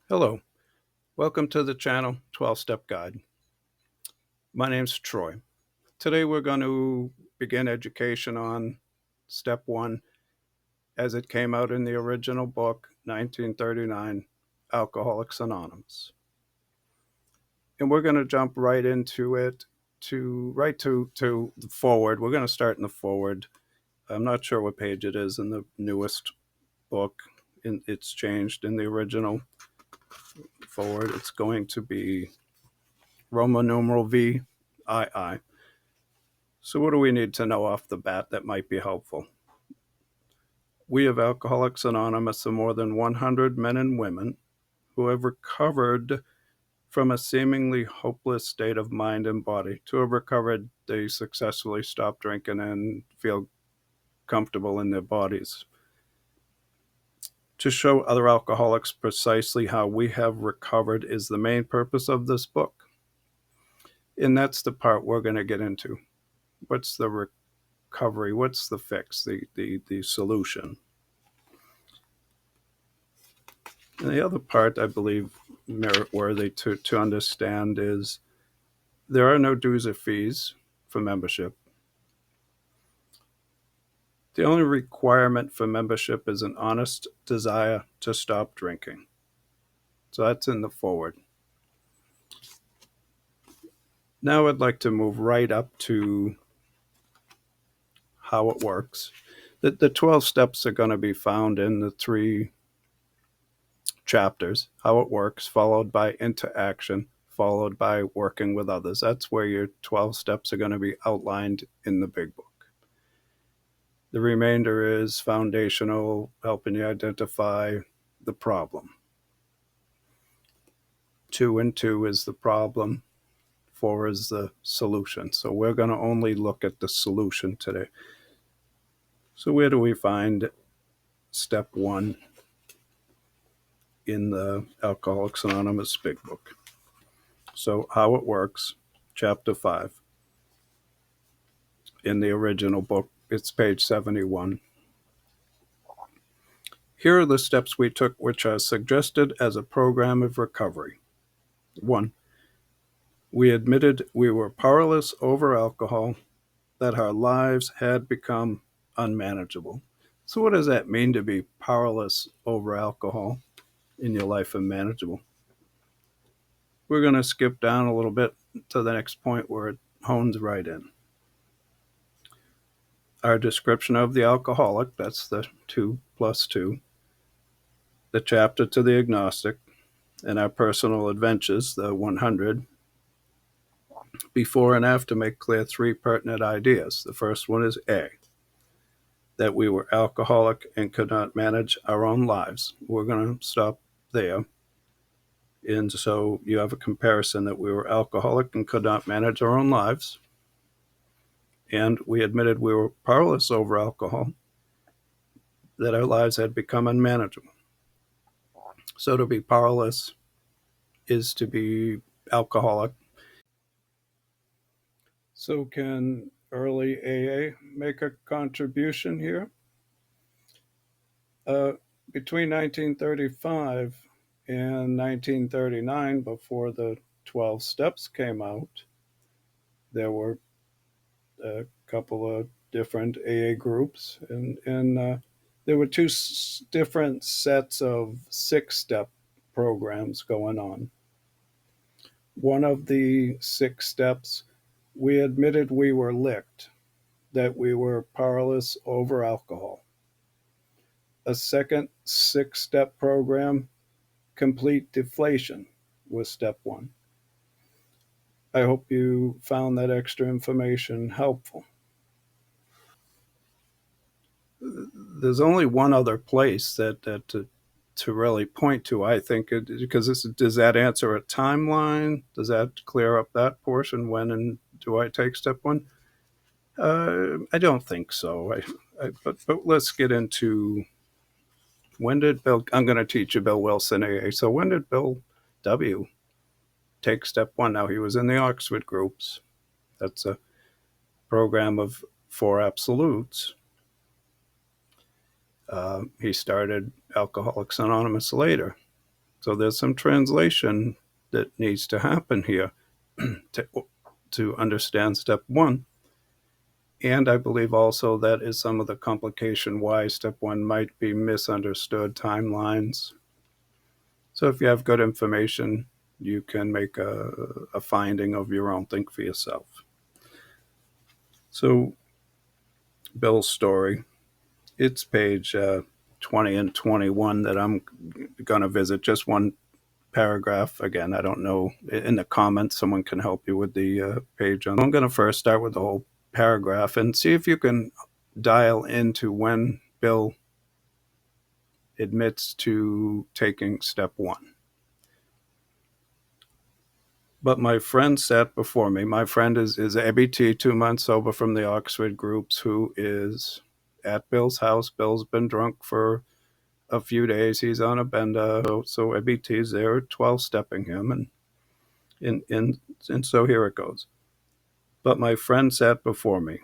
Hello, welcome to the channel 12 Step Guide. My name's Troy. Today we're going to begin education on Step 1 as it came out in the original book, 1939, Alcoholics Anonymous. And we're going to jump right into it to the forward. We're going to start in the forward. I'm not sure what page it is in the newest book. It's changed in the original forward. It's going to be Roman numeral VII. So what do we need to know off the bat that might be helpful? We of Alcoholics Anonymous are more than 100 men and women who have recovered from a seemingly hopeless state of mind and body. To have recovered, they successfully stop drinking and feel comfortable in their bodies. To show other alcoholics precisely how we have recovered is the main purpose of this book. And that's the part we're going to get into. What's the recovery? What's the fix, the solution? And the other part I believe merit-worthy to understand is there are no dues or fees for membership. The only requirement for membership is an honest desire to stop drinking. So that's in the forward. Now I'd like to move right up to how it works. The 12 steps are going to be found in the 3 chapters: how it works, followed by into action, followed by working with others. That's where your 12 steps are going to be outlined in the big book. The remainder is foundational, helping you identify the problem. 2 and 2 is the problem, 4 is the solution. So we're going to only look at the solution today. So where do we find step 1 in the Alcoholics Anonymous Big Book? So how it works, chapter 5. In the original book, it's page 71. Here are the steps we took which are suggested as a program of recovery. 1. We admitted we were powerless over alcohol, that our lives had become unmanageable. So what does that mean, to be powerless over alcohol in your life and manageable? We're going to skip down a little bit to the next point where it hones right in. Our description of the alcoholic, that's the 2 plus 2. The chapter to the agnostic, and our personal adventures, the 100. Before and after make clear 3 pertinent ideas. The first one is A, that we were alcoholic and could not manage our own lives. We're going to stop there. And so you have a comparison that we were alcoholic and could not manage our own lives. And we admitted we were powerless over alcohol, that our lives had become unmanageable. So to be powerless is to be alcoholic. So can early AA make a contribution here? Between 1935 and 1939, before the 12 steps came out, there were a couple of different AA groups, and there were 2 different sets of 6-step programs going on. One of the 6 steps, we admitted we were licked, that we were powerless over alcohol. A second 6-step program, complete deflation, was step 1. I hope you found that extra information helpful. There's only one other place that to really point to, I think, because does that answer a timeline? Does that clear up that portion? When and do I take step 1? I don't think so. But let's get into, when did Bill, I'm going to teach you Bill Wilson AA. So when did Bill W. take step 1? Now, he was in the Oxford groups. That's a program of 4 absolutes. He started Alcoholics Anonymous later. So there's some translation that needs to happen here to understand step one. And I believe also that is some of the complication why step one might be misunderstood timelines. So if you have good information, you can make a finding of your own, think for yourself. So Bill's story, it's page 20 and 21 that I'm going to visit, just one paragraph. Again, I don't know, in the comments someone can help you with the page. I'm going to first start with the whole paragraph and see if you can dial into when Bill admits to taking step one. But my friend sat before me. My friend is Ebby T, 2 months sober from the Oxford groups, who is at Bill's house. Bill's been drunk for a few days. He's on a bender. So Ebby T's there 12-stepping him. And so here it goes. But my friend sat before me,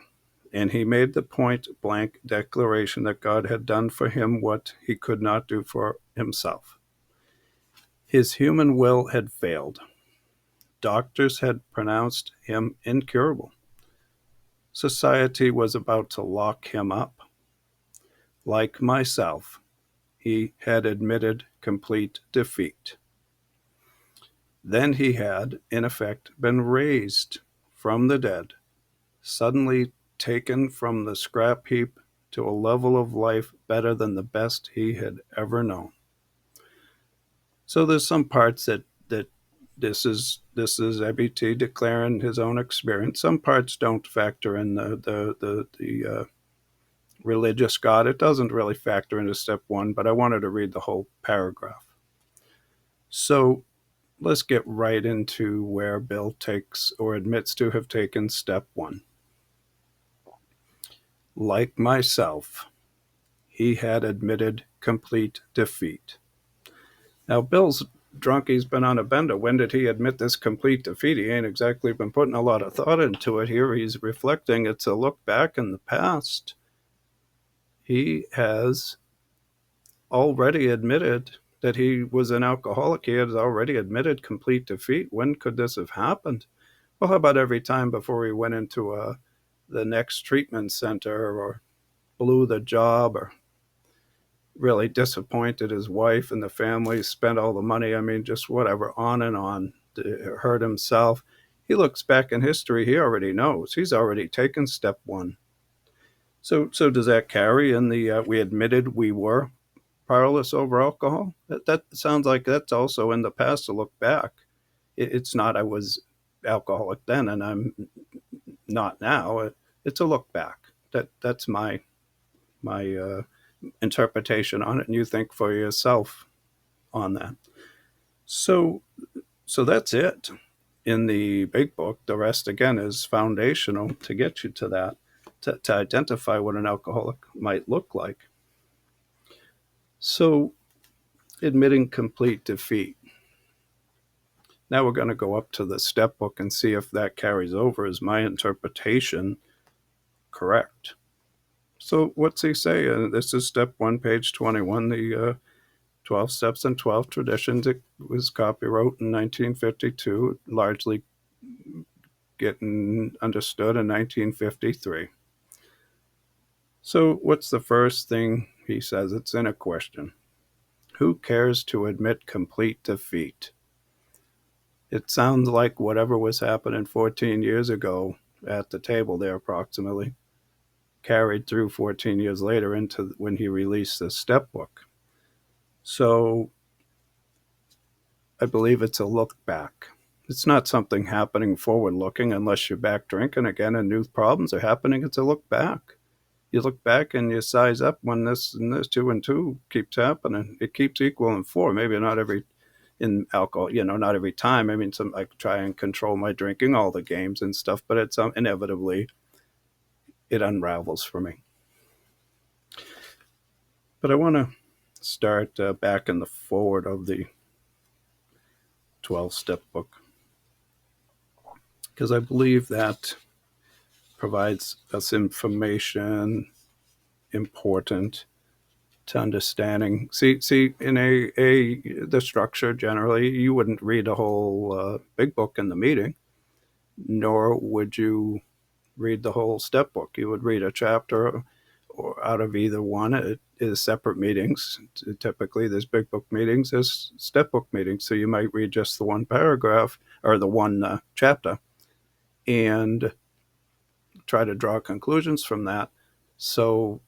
and he made the point-blank declaration that God had done for him what he could not do for himself. His human will had failed. Doctors had pronounced him incurable. Society was about to lock him up. Like myself, he had admitted complete defeat. Then he had, in effect, been raised from the dead, suddenly taken from the scrap heap to a level of life better than the best he had ever known. So there's some parts that this is Ebby T declaring his own experience. Some parts don't factor in the religious God. It doesn't really factor into step one, but I wanted to read the whole paragraph. So let's get right into where Bill takes or admits to have taken step one. Like myself, he had admitted complete defeat. Now, Bill's drunk. He's been on a bender. When did he admit this complete defeat? He ain't exactly been putting a lot of thought into it here. He's reflecting. It's a look back in the past. He has already admitted that he was an alcoholic. He has already admitted complete defeat. When could this have happened? Well, how about every time before he went into the next treatment center, or blew the job, or really disappointed his wife and the family, spent all the money, I mean, just whatever, on and on, hurt himself. He looks back in history, he already knows. He's already taken step one. So does that carry in the, we admitted we were powerless over alcohol? That sounds like that's also in the past to look back. It's not I was alcoholic then and I'm not now. It's a look back. That's my interpretation on it, and you think for yourself on that. So that's it in the big book. The rest, again, is foundational to get you to that, to identify what an alcoholic might look like. So admitting complete defeat. Now we're going to go up to the step book and see if that carries over. Is my interpretation correct? So what's he say? This is step one, page 21, the 12 Steps and 12 Traditions. It was copyright in 1952, largely getting understood in 1953. So what's the first thing he says? It's in a question. Who cares to admit complete defeat? It sounds like whatever was happening 14 years ago at the table there approximately carried through 14 years later into when he released the step book. So I believe it's a look back. It's not something happening forward looking unless you're back drinking again and new problems are happening. It's a look back. You look back and you size up when this and this, 2 and 2 keeps happening. It keeps equaling 4. Maybe not every, in alcohol, not every time. I mean, I try and control my drinking, all the games and stuff, but it's inevitably, it unravels for me. But I want to start back in the forward of the 12-step book, because I believe that provides us information important to understanding. See, in the structure generally, you wouldn't read a whole big book in the meeting, nor would you read the whole step book. You would read a chapter or out of either one. It is separate meetings. Typically, there's big book meetings, there's step book meetings. So you might read just the one paragraph or the one chapter and try to draw conclusions from that. So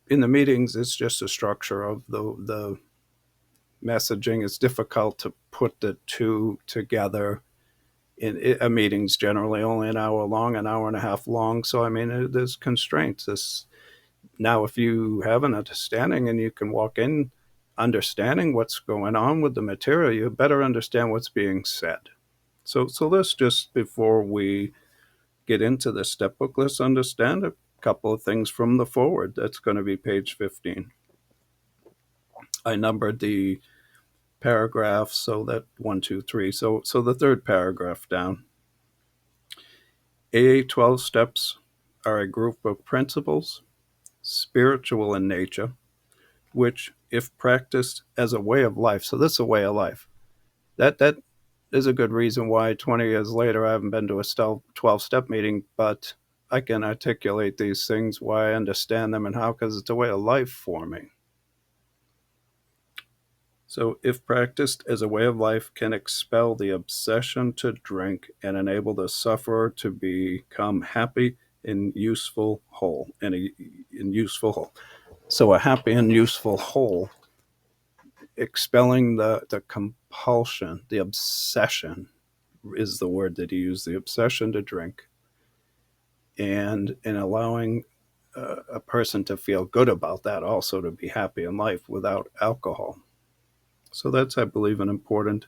in the meetings, it's just a structure of the messaging. It's difficult to put the two together. In a meeting's generally only an hour long, an hour and a half long. So I mean, there's constraints. Now, if you have an understanding and you can walk in understanding what's going on with the material, you better understand what's being said. So let's just, before we get into the step book, let's understand a couple of things from the forward. That's going to be page 15. I numbered the paragraphs so that 1, 2, 3. So the third paragraph down. AA 12 steps are a group of principles, spiritual in nature, which, if practiced as a way of life, so this is a way of life. That is a good reason why 20 years later I haven't been to a 12-step meeting, but I can articulate these things, why I understand them and how, because it's a way of life for me. So, if practiced as a way of life, can expel the obsession to drink and enable the sufferer to become happy and useful whole. So, a happy and useful whole, expelling the compulsion, the obsession is the word that he used, the obsession to drink, and in allowing a person to feel good about that, also to be happy in life without alcohol. So that's, I believe, an important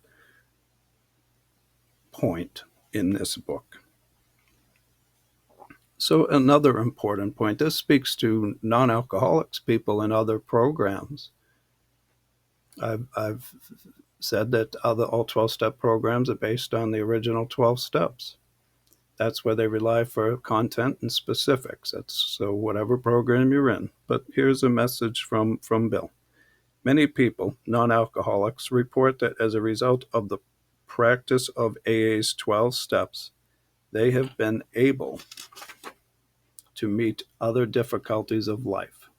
point in this book. So another important point, this speaks to non-alcoholics, people in other programs. I've said that all 12-step programs are based on the original 12 steps. That's where they rely for content and specifics. So whatever program you're in. But here's a message from Bill. Many people, non-alcoholics, report that as a result of the practice of AA's 12 steps, they have been able to meet other difficulties of life.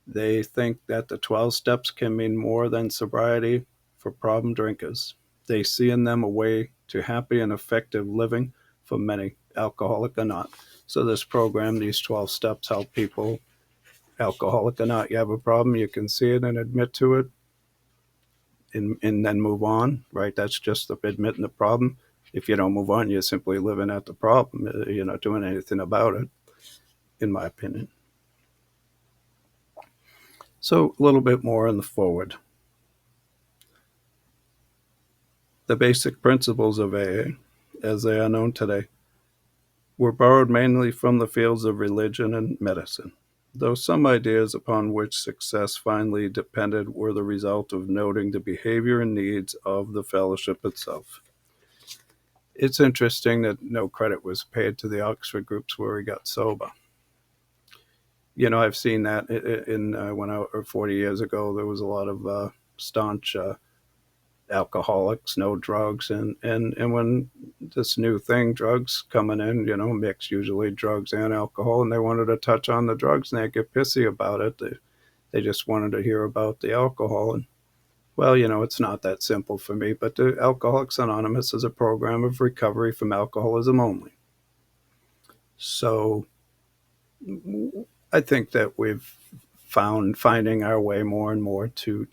They think that the 12 steps can mean more than sobriety for problem drinkers. They see in them a way to happy and effective living for many, alcoholic or not. So this program, these 12 steps, help people, alcoholic or not. You have a problem, you can see it and admit to it, and then move on, right? That's just admitting the problem. If you don't move on, you're simply living at the problem. You're not doing anything about it, in my opinion. So a little bit more in the forward. The basic principles of AA, as they are known today, were borrowed mainly from the fields of religion and medicine, though some ideas upon which success finally depended were the result of noting the behavior and needs of the fellowship itself. It's interesting that no credit was paid to the Oxford groups where we got sober. You know, I've seen that in when I 40 years ago, there was a lot of staunch alcoholics, no drugs, and when this new thing, drugs coming in, you know, mixed usually drugs and alcohol, and they wanted to touch on the drugs and they get pissy about it. They just wanted to hear about the alcohol. And well, you know, it's not that simple for me, but the Alcoholics Anonymous is a program of recovery from alcoholism only. So I think that we've finding our way more and more to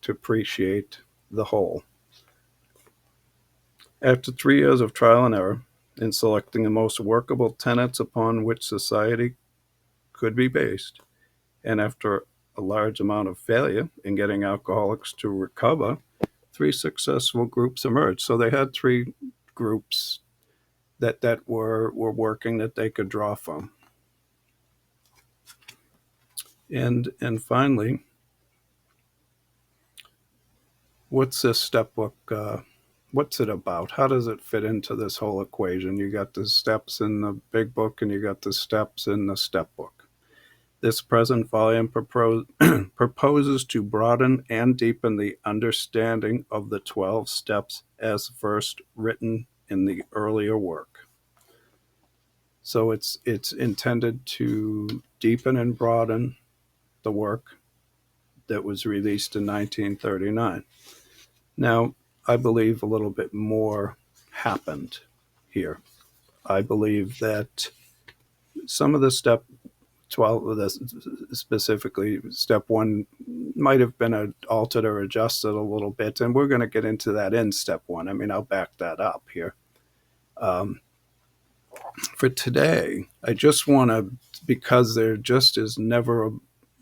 appreciate the whole. After 3 years of trial and error in selecting the most workable tenets upon which society could be based, and after a large amount of failure in getting alcoholics to recover, 3 successful groups emerged. So they had 3 groups that were working that they could draw from. And finally, what's this step book? What's it about? How does it fit into this whole equation? You got the steps in the big book and you got the steps in the step book. This present volume proposes to broaden and deepen the understanding of the 12 steps as first written in the earlier work. So it's intended to deepen and broaden the work that was released in 1939. Now, I believe a little bit more happened here. I believe that some of the step 12, specifically step 1, might have been altered or adjusted a little bit, and we're going to get into that in step 1. I mean, I'll back that up here. For today, I just want to, because there just is never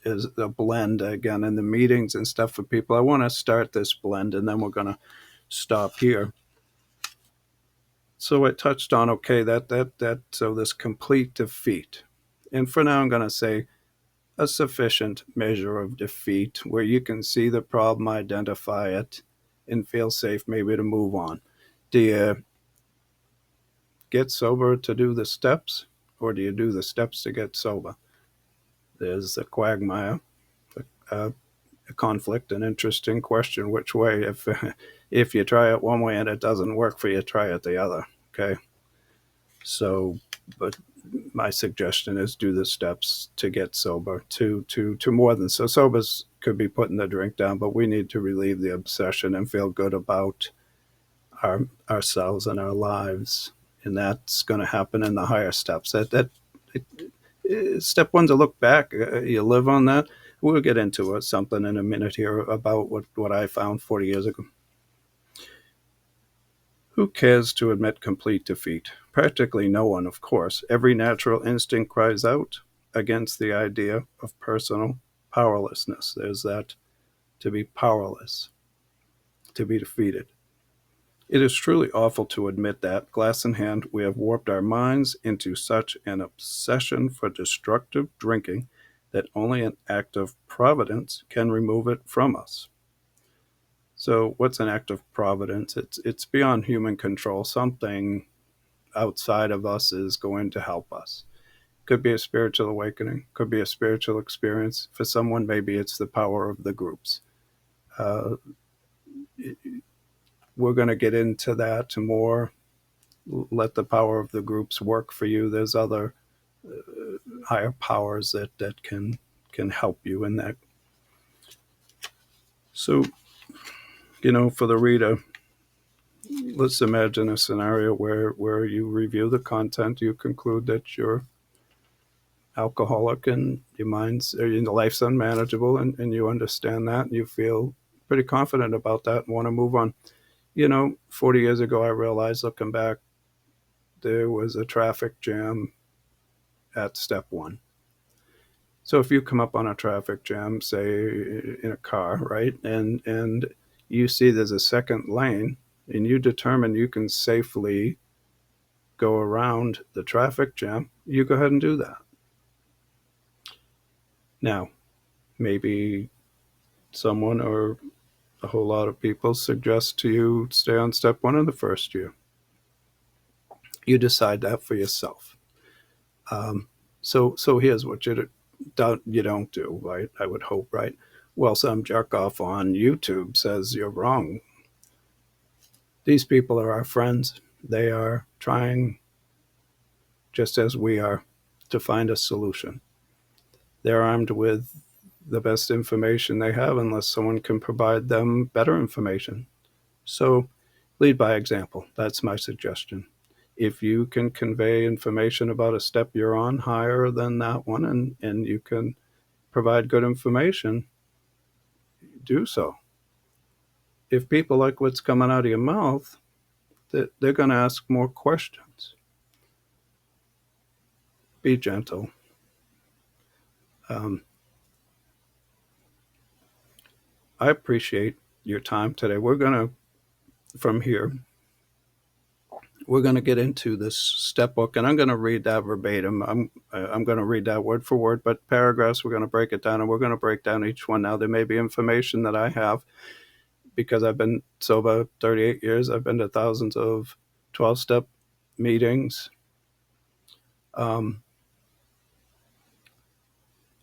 is a blend again in the meetings and stuff for people, I want to start this blend, and then we're going to stop here. So I touched on, okay, so this complete defeat. And for now, I'm going to say a sufficient measure of defeat where you can see the problem, identify it, and feel safe maybe to move on. Do you get sober to do the steps, or do you do the steps to get sober? There's a quagmire, a conflict, an interesting question. Which way? If you try it one way and it doesn't work for you, try it the other. Okay. So, but my suggestion is do the steps to get sober, to more than so. Sobers could be putting the drink down, but we need to relieve the obsession and feel good about ourselves and our lives, and that's going to happen in the higher steps. Step 1 to look back. You live on that. We'll get into something in a minute here about what I found 40 years ago. Who cares to admit complete defeat? Practically no one, of course. Every natural instinct cries out against the idea of personal powerlessness. There's that, to be powerless, to be defeated. It is truly awful to admit that, glass in hand, we have warped our minds into such an obsession for destructive drinking that only an act of providence can remove it from us. So what's an act of providence? It's beyond human control. Something outside of us is going to help us. Could be a spiritual awakening, could be a spiritual experience. For someone, maybe it's the power of the groups. We're going to get into that more. Let the power of the groups work for you. There's other higher powers that can help you in that. So, for the reader, let's imagine a scenario where you review the content, you conclude that you're alcoholic and your life's unmanageable, and you understand that, and you feel pretty confident about that and want to move on. 40 years ago, I realized, looking back, there was a traffic jam at step 1. So if you come up on a traffic jam, say in a car, right, and you see there's a second lane, and you determine you can safely go around the traffic jam, you go ahead and do that. Now, maybe someone or a whole lot of people suggest to you stay on step 1 in the first year. You decide that for yourself. So here's what you don't do, right? I would hope, right? Well, some jerk off on YouTube says you're wrong. These people are our friends. They are trying, just as we are, to find a solution. They're armed with the best information they have, unless someone can provide them better information. So lead by example. That's my suggestion. If you can convey information about a step you're on higher than that one, and you can provide good information, do so. If people like what's coming out of your mouth, they're going to ask more questions. Be gentle. I appreciate your time today. We're going to, from here, we're going to get into this step book, and I'm going to read that verbatim. I'm going to read that word for word, but paragraphs, we're going to break it down, and we're going to break down each one. Now, there may be information that I have, because I've been sober 38 years. I've been to thousands of 12-step meetings.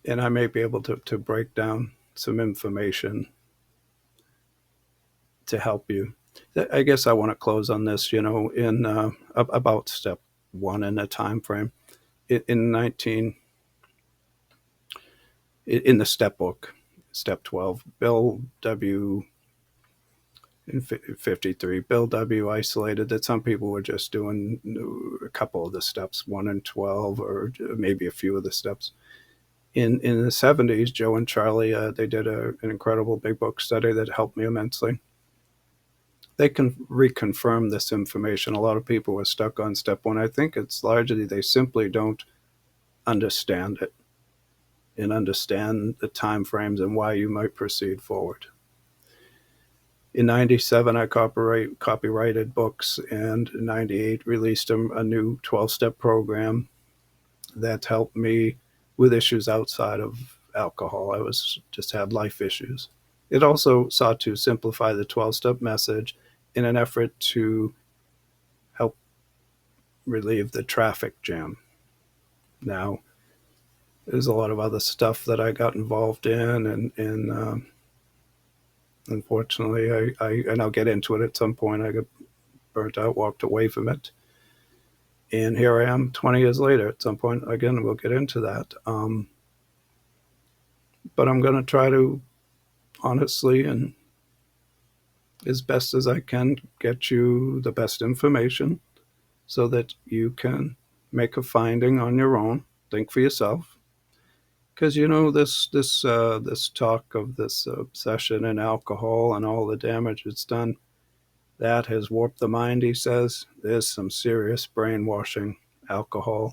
and I may be able to break down some information to help you. I guess I want to close on this, in about step one in the time frame. In the step book, step 12, Bill W. in 53, Bill W. isolated that some people were just doing a couple of the steps, 1 and 12, or maybe a few of the steps. In the 70s, Joe and Charlie, they did an incredible big book study that helped me immensely. They can reconfirm this information. A lot of people were stuck on step 1. I think it's largely they simply don't understand it and understand the time frames and why you might proceed forward. In 97, I copyrighted books, and in 98 released a new 12-step program that helped me with issues outside of alcohol. I just had life issues. It also sought to simplify the 12-step message in an effort to help relieve the traffic jam. Now, there's a lot of other stuff that I got involved in, and unfortunately, and I'll get into it at some point. I got burnt out, walked away from it. And here I am 20 years later. At some point, again, we'll get into that. But I'm going to try to honestly and as best as I can get you the best information so that you can make a finding on your own. Think for yourself. Because, this talk of this obsession in alcohol and all the damage it's done, that has warped the mind, he says. There's some serious brainwashing. Alcoholism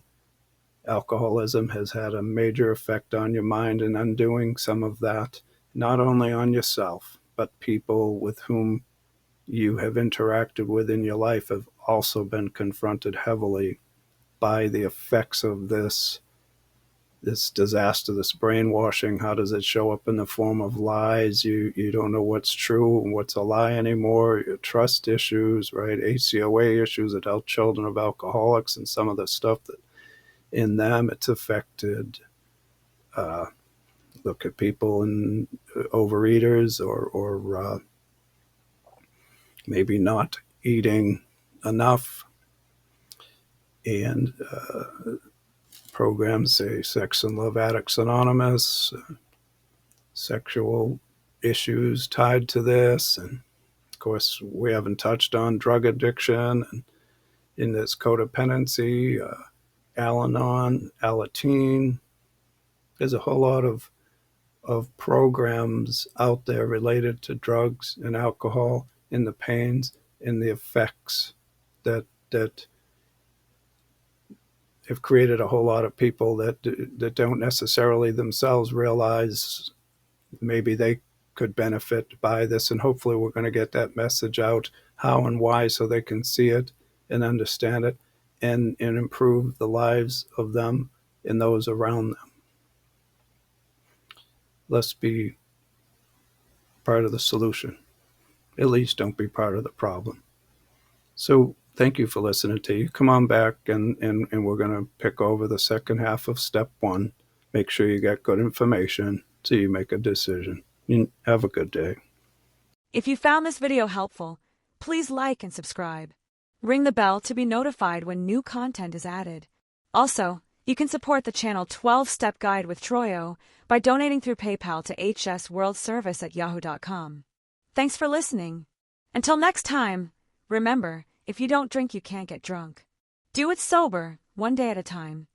has had a major effect on your mind and undoing some of that, not only on yourself, but people with whom you have interacted with in your life have also been confronted heavily by the effects of this disaster, this brainwashing. How does it show up in the form of lies? You don't know what's true and what's a lie anymore. Your trust issues, right? ACOA issues, adult children of alcoholics, and some of the stuff that in them it's affected. Look at people and overeaters or maybe not eating enough, and programs say Sex and Love Addicts Anonymous, sexual issues tied to this, and of course we haven't touched on drug addiction and in this codependency, Al-Anon, Alateen. There's a whole lot of programs out there related to drugs and alcohol and the pains and the effects that have created a whole lot of people that don't necessarily themselves realize maybe they could benefit by this. And hopefully we're going to get that message out, how and why, so they can see it and understand it and improve the lives of them and those around them. Let's be part of the solution. At least don't be part of the problem. So thank you for listening to you. Come on back and we're going to pick over the second half of step 1. Make sure you get good information so you make a decision. Have a good day. If you found this video helpful, please like and subscribe. Ring the bell to be notified when new content is added. Also, you can support the channel 12-Step Guide with Troyo by donating through PayPal to hsworldservice@yahoo.com. Thanks for listening. Until next time, remember, if you don't drink, you can't get drunk. Do it sober, one day at a time.